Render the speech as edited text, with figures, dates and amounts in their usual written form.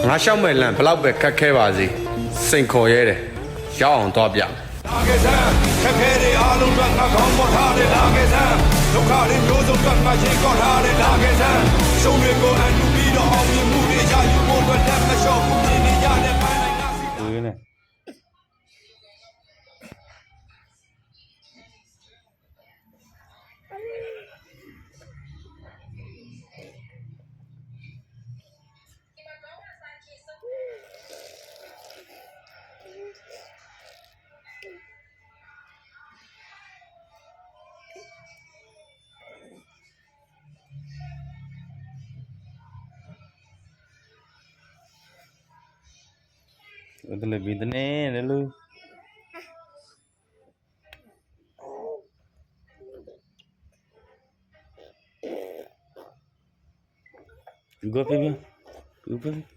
ငါရှောက်မဲ့လန့်ဘလောက်ပဲခက်ခဲပါစေစိန်ခေါ်ရဲတယ်ရောက်အောင်တော့ပြလာခဲ့စမ်းခက်ခဲတဲ့အားလုံးကငါကောင်းပေါ်ထားတယ်လာခဲ့စမ်းဒုက္ခတွေမျိုးစုံကငါရှင်းကောထားတယ်လာခဲ့စမ်းရှုံးတွေကိုအန်တူပြီးတော့အောင်မြင်မှုတွေရယူဖို့အတွက်လက်မလျှော့ဘူးမြင်နေရတဲ့ပိုင်းတိုင်းငါစီကိုရင်းနဲ့အဲ့ဒါလည်းဘယ်နဲ့လဲလို့ဒီကပ်ပြန်ဒီကပ်